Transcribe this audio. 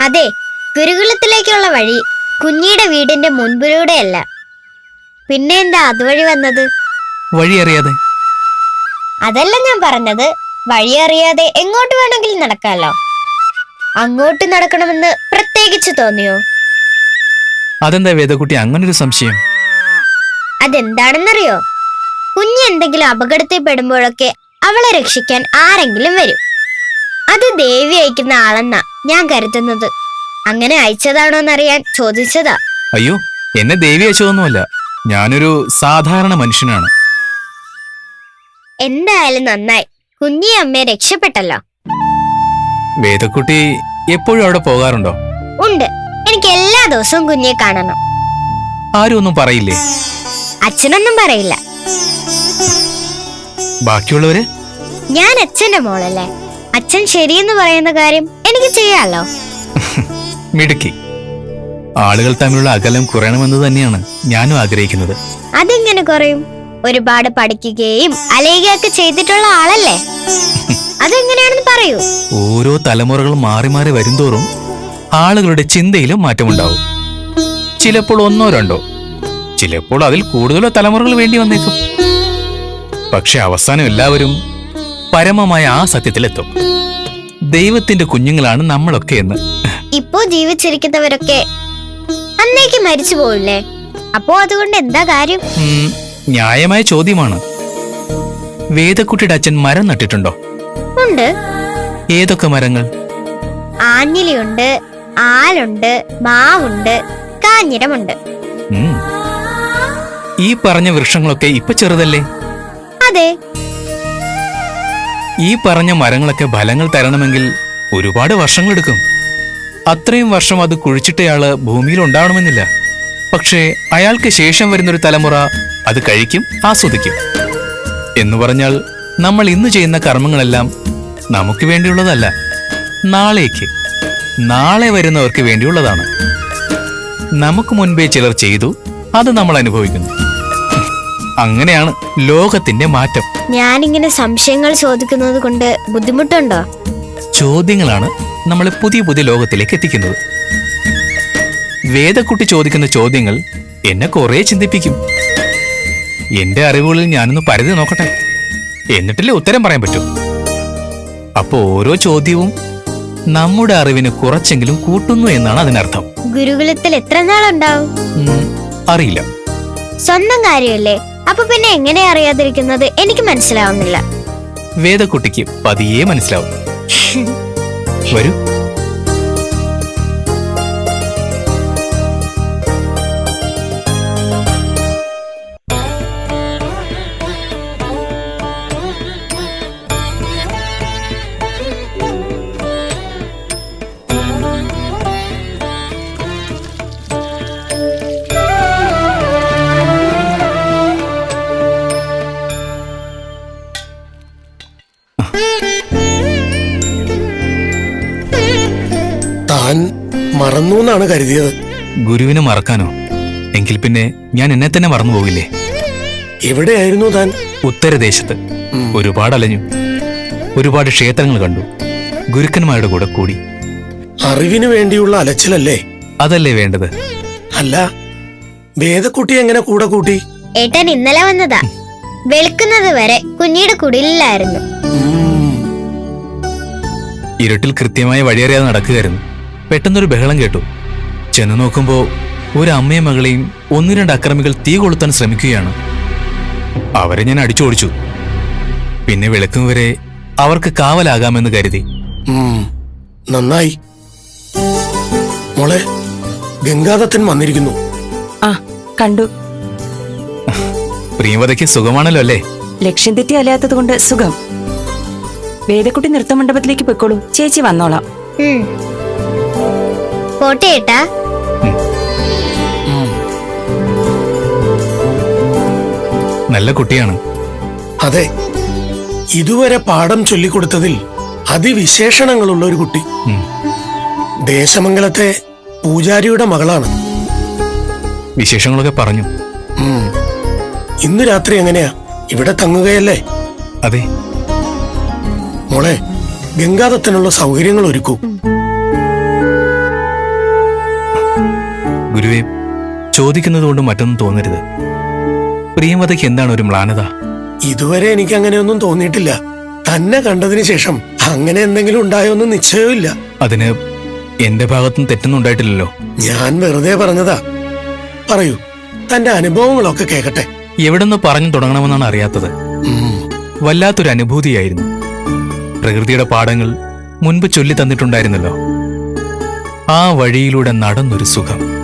അതെ, ഗുരുകുലത്തിലേക്കുള്ള വഴി കുഞ്ഞിയുടെ വീടിന്റെ മുൻപിലൂടെയല്ല. പിന്നെ എന്താ അതുവഴി വന്നത്? വഴി അറിയാതെ. അതല്ല ഞാൻ പറഞ്ഞത്, വഴി അറിയാതെ എങ്ങോട്ട് വേണമെങ്കിലും നടക്കാമല്ലോ. അങ്ങോട്ട് നടക്കണമെന്ന് പ്രത്യേകിച്ച് തോന്നിയോ? അതെന്താ വേദക്കുട്ടി അങ്ങനൊരു സംശയം? അതെന്താണെന്നറിയോ? കുഞ്ഞ് എന്തെങ്കിലും അപകടത്തിൽ പെടുമ്പോഴൊക്കെ അവളെ രക്ഷിക്കാൻ ആരെങ്കിലും വരും. അത് ദേവി അയക്കുന്ന ആളെന്നാ ഞാൻ കരുതുന്നത്. അങ്ങനെ അയച്ചതാണോന്നറിയാൻ ചോദിച്ചതാ. അയ്യോ, എന്നെ ദേവി അയച്ചതൊന്നുമല്ല. ഞാനൊരു സാധാരണ മനുഷ്യനാണ്. എന്തായാലും നന്നായി, കുഞ്ഞി അമ്മയെ രക്ഷപ്പെട്ടല്ലോ. വേദക്കുട്ടി എപ്പോഴും അവിടെ പോകാറുണ്ടോ? ഉണ്ട്, എനിക്ക് എല്ലാ ദിവസവും കുഞ്ഞിയെ കാണണം. ആരും ഒന്നും പറയില്ലേ? അച്ഛനൊന്നും പറയില്ല. ബാക്കിയുള്ളവര്? ഞാൻ അച്ഛന്റെ മോളല്ലേ, അച്ഛൻ ശരിയെന്ന് പറയുന്ന കാര്യം എനിക്ക് ചെയ്യാലോ. മിടുക്കി. ആളുകൾ തമ്മിലുള്ള അകലം കുറയണമെന്ന് തന്നെയാണ് ഞാനും ആഗ്രഹിക്കുന്നത്. അതെങ്ങനെ കുറയും? ഒരുപാട് പഠിക്കുകയും അലയുകയൊക്കെ ചെയ്തിട്ടുള്ള ആളല്ലേ. അതെങ്ങനെയാണെന്ന് പറയൂ. ഓരോ തലമുറകൾ മാറി മാറി വരുംതോറും ആളുകളുടെ ചിന്തയിലും മാറ്റമുണ്ടാവും. ചിലപ്പോൾ ഒന്നോ രണ്ടോ, ചിലപ്പോൾ അതിൽ കൂടുതലോ തലമുറകൾ വേണ്ടി വന്നേക്കും. പക്ഷെ അവസാനം എല്ലാവരും പരമമായ ആ സത്യത്തിലെത്തും. ദൈവത്തിന്റെ കുഞ്ഞുങ്ങളാണ് നമ്മളൊക്കെ എന്ന്. ഇപ്പോ ജീവിച്ചിരിക്കുന്നവരൊക്കെ അന്നേക്ക് മരിച്ചു പോയില്ലേ? അപ്പോ അതുകൊണ്ട് എന്താ കാര്യം? ന്യായമായ ചോദ്യമാണ്. വേദക്കുട്ടിയുടെ അച്ഛൻ മരം നട്ടിട്ടുണ്ടോ? ഉണ്ട്. ഏതൊക്കെ മരങ്ങൾ? ആഞ്ഞിലിയുണ്ട്, ആലുണ്ട്, മാവുണ്ട്, കാഞ്ഞിരമുണ്ട്. ഈ പറഞ്ഞ വൃക്ഷങ്ങളൊക്കെ ഇപ്പൊ ചെറുതല്ലേ? അതെ. ഈ പറഞ്ഞ മരങ്ങളൊക്കെ ഫലങ്ങൾ തരണമെങ്കിൽ ഒരുപാട് വർഷങ്ങളെടുക്കും. അത്രയും വർഷം അത് കുഴിച്ചിട്ടയാള് ഭൂമിയിൽ ഉണ്ടാവണമെന്നില്ല. പക്ഷേ അയാൾക്ക് ശേഷം വരുന്നൊരു തലമുറ അത് കഴിക്കും, ആസ്വദിക്കും. എന്ന് പറഞ്ഞാൽ നമ്മൾ ഇന്ന് ചെയ്യുന്ന കർമ്മങ്ങളെല്ലാം നമുക്ക് വേണ്ടിയുള്ളതല്ല, നാളെ വരുന്നവർക്ക് വേണ്ടിയുള്ളതാണ്. നമുക്ക് മുൻപേ ചിലർ ചെയ്തു, അത് നമ്മൾ അനുഭവിക്കുന്നു. അങ്ങനെയാണ് ലോകത്തിന്റെ മാറ്റം. ഞാനിങ്ങനെ സംശയങ്ങൾ ചോദിക്കുന്നത് കൊണ്ട് ബുദ്ധിമുട്ടുണ്ടോ? ചോദ്യങ്ങളാണ് നമ്മളെ പുതിയ പുതിയ ലോകത്തിലേക്ക് എത്തിക്കുന്നത്. വേദക്കുട്ടി ചോദിക്കുന്ന ചോദ്യങ്ങൾ എന്നെ കുറെ ചിന്തിപ്പിക്കും. എന്റെ അറിവുകളിൽ ഞാനൊന്ന് പരിധി നോക്കട്ടെ, എന്നിട്ടല്ലേ ഉത്തരം പറയാൻ പറ്റൂ. അപ്പോ ഓരോ ചോദ്യവും നമ്മുടെ അറിവിന് കുറച്ചെങ്കിലും കൂട്ടുന്നു എന്നാണ് അതിനർത്ഥം. ഗുരുകുലത്തിൽ എത്ര നാളുണ്ടാവും? അറിയില്ല. സ്വന്തം കാര്യമല്ലേ, അപ്പൊ പിന്നെ എങ്ങനെ അറിയാതിരിക്കുന്നത് എനിക്ക് മനസ്സിലാവുന്നില്ല. വേദക്കുട്ടിക്ക് പതിയെ മനസ്സിലാവും. വരൂ. താൻ മറന്നു എന്നാണ് കരുതിയത്. ഗുരുവിനെ മറക്കാനോ? എങ്കിൽ പിന്നെ ഞാൻ എന്നെ തന്നെ മറന്നു പോകില്ലേ? എവിടെയായിരുന്നു താൻ? ഉത്തരദേശത്ത് ഒരുപാട് അലഞ്ഞു, ഒരുപാട് ക്ഷേത്രങ്ങൾ കണ്ടു, ഗുരുക്കന്മാരുടെ കൂടെ കൂടി. അറിവിന് വേണ്ടിയുള്ള അലച്ചിലല്ലേ? അതല്ലേ വേണ്ടത്? അല്ല, വേദക്കുട്ടി എങ്ങനെ കൂടെ കൂട്ടി? ഏട്ടൻ ഇന്നലെ വന്നതാ. വെളുക്കുന്നത് വരെ കുഞ്ഞിയുടെ കുടിലായിരുന്നു. ഇരുട്ടിൽ കൃത്യമായ വഴിയറിയാതെ നടക്കുകയായിരുന്നു. പെട്ടെന്നൊരു ബഹളം കേട്ടു. ചെന്ന് നോക്കുമ്പോ ഒരു അമ്മയും മകളെയും 1-2 അക്രമികൾ തീ കൊളുത്താൻ ശ്രമിക്കുകയാണ്. അവരെ ഞാൻ അടിച്ചോടിച്ചു. പിന്നെ വെളുക്കും വരെ അവർക്ക് കാവലാകാമെന്ന് കരുതി. നന്നായി. മോളെ, ഗംഗാദത്തൻ വന്നിരിക്കുന്നു. ആ, കണ്ടു. പ്രിയമതയ്ക്ക് സുഖമാണല്ലോ അല്ലേ? ലക്ഷ്യം തെറ്റി അലയാത്തത് കൊണ്ട് സുഖം. വേദക്കുട്ടി നൃത്തമണ്ഡപത്തിലേക്ക് പൊയ്ക്കോളൂ, ചേച്ചി വന്നോളാം. പോട്ടെ ഏട്ടാ. നല്ല കുട്ടിയാണ്. അതെ, ഇതുവരെ പാഠം ചൊല്ലിക്കൊടുത്തതിൽ അതിവിശേഷണങ്ങളുള്ള ഒരു കുട്ടി. ദേശമംഗലത്തെ പൂജാരിയുടെ മകളാണ്. വിശേഷങ്ങളൊക്കെ പറഞ്ഞു. ഇന്ന് രാത്രി എങ്ങനെയാ? ഇവിടെ തങ്ങുകയല്ലേ? അതെ. മോളെ, ഗംഗാദത്തനുള്ള സൗകര്യങ്ങൾ ഒരുക്കൂ. ഗുരുവേ, ചോദിക്കുന്നത് കൊണ്ട് മറ്റൊന്നും തോന്നരുത്. പ്രിയമതയ്ക്ക് എന്താണ് ഒരു മ്ലാനത? ഇതുവരെ എനിക്ക് അങ്ങനെയൊന്നും തോന്നിയിട്ടില്ല. തന്നെ കണ്ടതിന് ശേഷം അങ്ങനെ എന്തെങ്കിലും ഉണ്ടായോന്ന് നിശ്ചയമില്ല. അതിന് എന്റെ ഭാഗത്തുനിന്ന് തെറ്റൊന്നും ഉണ്ടായിട്ടില്ലല്ലോ. ഞാൻ വെറുതെ പറഞ്ഞതാ. പറയൂ, തന്റെ അനുഭവങ്ങളൊക്കെ കേക്കട്ടെ. എവിടെന്ന് പറഞ്ഞു തുടങ്ങണമെന്നാണ് അറിയാത്തത്. വല്ലാത്തൊരു അനുഭൂതിയായിരുന്നു. പ്രകൃതിയുടെ പാഠങ്ങൾ മുൻപ് ചൊല്ലി തന്നിട്ടുണ്ടായിരുന്നല്ലോ. ആ വഴിയിലൂടെ നടന്നൊരു സുഖം.